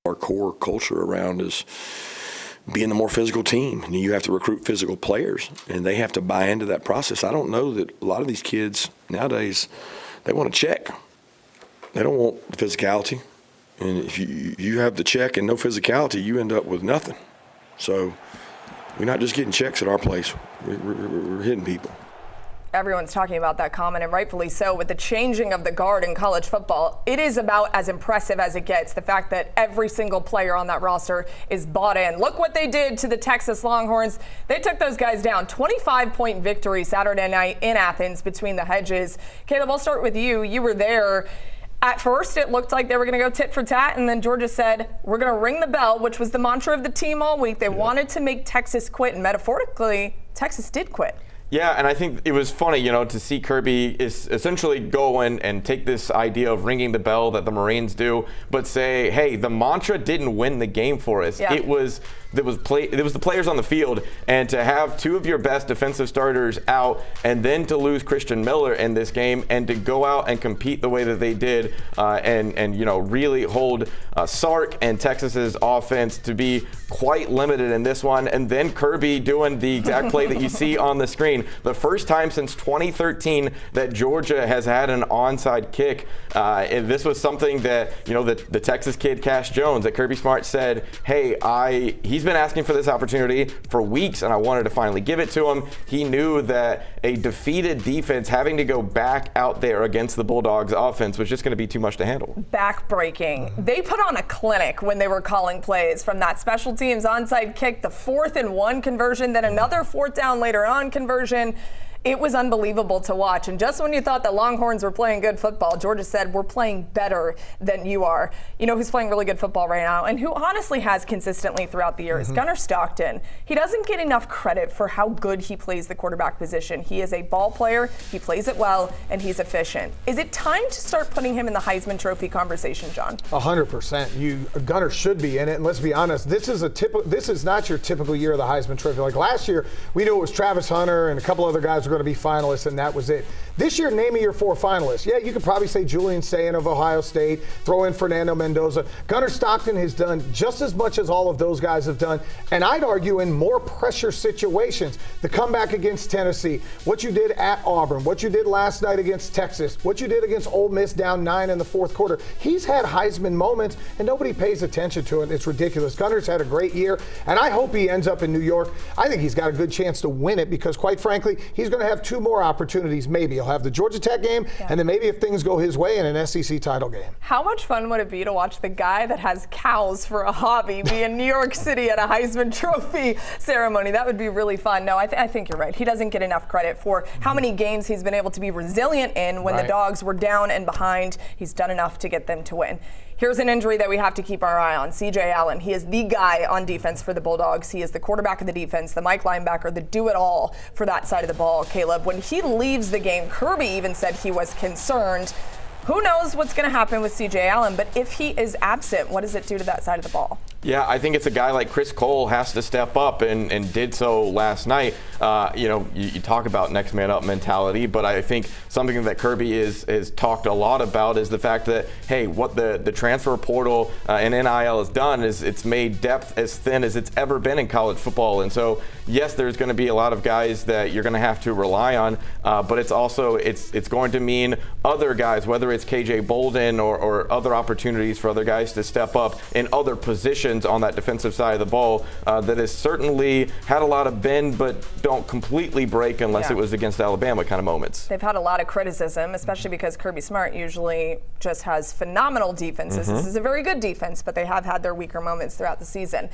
our core culture around is being the more physical team. And you have to recruit physical players, and they have to buy into that process. I don't know that a lot of these kids nowadays, they want to check. They don't want the physicality. And if you have the check and no physicality, you end up with nothing. So we're not just getting checks at our place. We're hitting people. Everyone's talking about that comment, and rightfully so. With the changing of the guard in college football, it is about as impressive as it gets. The fact that every single player on that roster is bought in. Look what they did to the Texas Longhorns. They took those guys down. 25-point victory Saturday night in Athens between the hedges. Caleb, I'll start with you. You were there. At first, it looked like they were going to go tit for tat, and then Georgia said, we're going to ring the bell, which was the mantra of the team all week. They wanted to make Texas quit, and metaphorically, Texas did quit. Yeah, and I think it was funny, to see Kirby is essentially go in and take this idea of ringing the bell that the Marines do, but say, hey, the mantra didn't win the game for us. Yeah. It was the players on the field, and to have two of your best defensive starters out, and then to lose Christian Miller in this game, and to go out and compete the way that they did, and really hold Sark and Texas's offense to be quite limited in this one, and then Kirby doing the exact play that you see on the screen. The first time since 2013 that Georgia has had an onside kick. And this was something that, the Texas kid, Cash Jones, that Kirby Smart said, hey, he's been asking for this opportunity for weeks, and I wanted to finally give it to him. He knew that a defeated defense having to go back out there against the Bulldogs offense was just going to be too much to handle. Back-breaking. They put on a clinic when they were calling plays, from that special teams onside kick, the 4th-and-1 conversion, then another 4th down later on conversion. It was unbelievable to watch. And just when you thought the Longhorns were playing good football, Georgia said, we're playing better than you are. You know who's playing really good football right now, and who honestly has consistently throughout the year, is Gunnar Stockton. He doesn't get enough credit for how good he plays the quarterback position. He is a ball player, he plays it well, and he's efficient. Is it time to start putting him in the Heisman Trophy conversation, John? 100%. Gunnar should be in it. And let's be honest, this is not your typical year of the Heisman Trophy. Like last year, we knew it was Travis Hunter and a couple other guys were going to be finalists, and that was it. This year, name me your 4 finalists. Yeah, you could probably say Julian Sayin of Ohio State, throw in Fernando Mendoza. Gunnar Stockton has done just as much as all of those guys have done, and I'd argue in more pressure situations. The comeback against Tennessee, what you did at Auburn, what you did last night against Texas, what you did against Ole Miss down 9 in the 4th quarter. He's had Heisman moments, and nobody pays attention to it. It's ridiculous. Gunnar's had a great year, and I hope he ends up in New York. I think he's got a good chance to win it because, quite frankly, he's going to have 2 more opportunities maybe. He'll have the Georgia Tech game, and then maybe if things go his way in an SEC title game. How much fun would it be to watch the guy that has cows for a hobby be in New York City at a Heisman Trophy ceremony? That would be really fun. No, I think you're right. He doesn't get enough credit for how many games he's been able to be resilient in when the Dogs were down and behind. He's done enough to get them to win. Here's an injury that we have to keep our eye on. C.J. Allen, he is the guy on defense for the Bulldogs. He is the quarterback of the defense, the Mike linebacker, the do-it-all for that side of the ball, Caleb. When he leaves the game, Kirby even said he was concerned. Who knows what's going to happen with C.J. Allen, but if he is absent, what does it do to that side of the ball? Yeah, I think it's a guy like Chris Cole has to step up and did so last night. You talk about next man up mentality, but I think something that Kirby is talked a lot about is the fact that, hey, what the transfer portal and NIL has done is it's made depth as thin as it's ever been in college football. And so, yes, there's going to be a lot of guys that you're going to have to rely on, but it's also it's going to mean other guys, whether it's KJ Bolden or other opportunities for other guys to step up in other positions on that defensive side of the ball that has certainly had a lot of bend but don't completely break unless it was against Alabama kind of moments. They've had a lot of criticism, especially because Kirby Smart usually just has phenomenal defenses. This is a very good defense, but they have had their weaker moments throughout the season.